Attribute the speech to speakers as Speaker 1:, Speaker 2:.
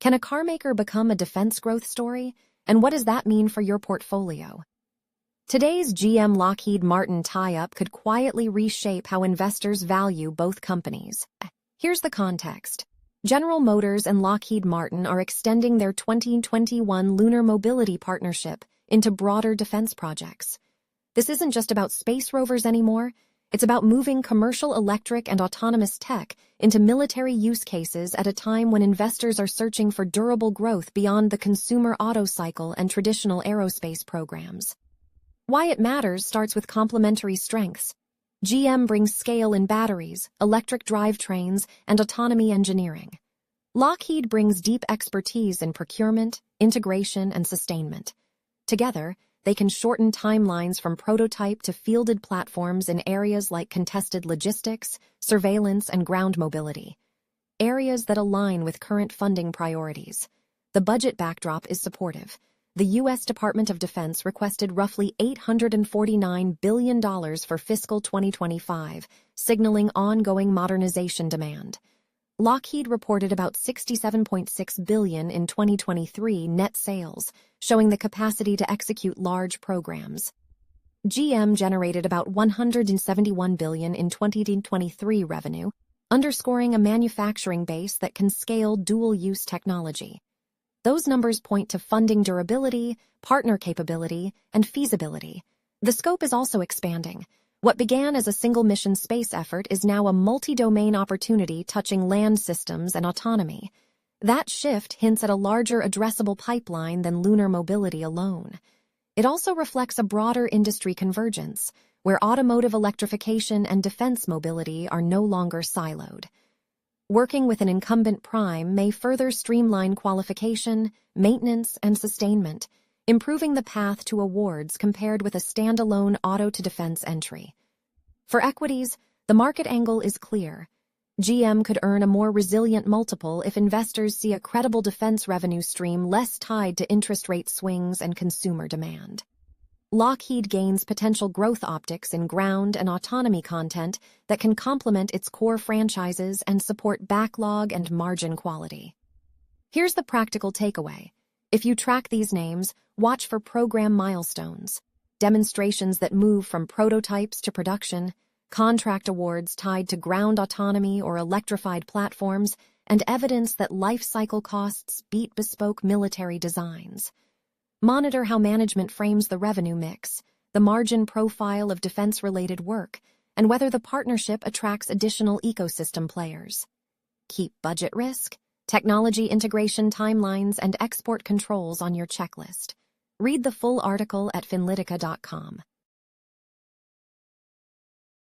Speaker 1: Can a carmaker become a defense growth story? And what does that mean for your portfolio? Today's GM Lockheed Martin tie-up could quietly reshape how investors value both companies. Here's the context. General Motors and Lockheed Martin are extending their 2021 lunar mobility partnership into broader defense projects. This isn't just about space rovers anymore. It's about moving commercial electric and autonomous tech into military use cases at a time when investors are searching for durable growth beyond the consumer auto cycle and traditional aerospace programs. Why it matters starts with complementary strengths. GM brings scale in batteries, electric drivetrains, and autonomy engineering. Lockheed brings deep expertise in procurement, integration, and sustainment. Together, they can shorten timelines from prototype to fielded platforms in areas like contested logistics, surveillance, and ground mobility. Areas that align with current funding priorities. The budget backdrop is supportive. The U.S. Department of Defense requested roughly $849 billion for fiscal 2025, signaling ongoing modernization demand. Lockheed reported about $67.6 billion in 2023 net sales, showing the capacity to execute large programs. GM generated about $171 billion in 2023 revenue, underscoring a manufacturing base that can scale dual-use technology. Those numbers point to funding durability, partner capability, and feasibility. The scope is also expanding. What began as a single-mission space effort is now a multi-domain opportunity touching land systems and autonomy. That shift hints at a larger addressable pipeline than lunar mobility alone. It also reflects a broader industry convergence, where automotive electrification and defense mobility are no longer siloed. Working with an incumbent prime may further streamline qualification, maintenance, and sustainment, improving the path to awards compared with a standalone auto-to-defense entry. For equities, the market angle is clear. GM could earn a more resilient multiple if investors see a credible defense revenue stream less tied to interest rate swings and consumer demand. Lockheed gains potential growth optics in ground and autonomy content that can complement its core franchises and support backlog and margin quality. Here's the practical takeaway. If you track these names, watch for program milestones, demonstrations that move from prototypes to production, contract awards tied to ground autonomy or electrified platforms, and evidence that life cycle costs beat bespoke military designs. Monitor how management frames the revenue mix, the margin profile of defense-related work, and whether the partnership attracts additional ecosystem players. Keep budget risk, technology integration timelines, and export controls on your checklist. Read the full article at finlitica.com.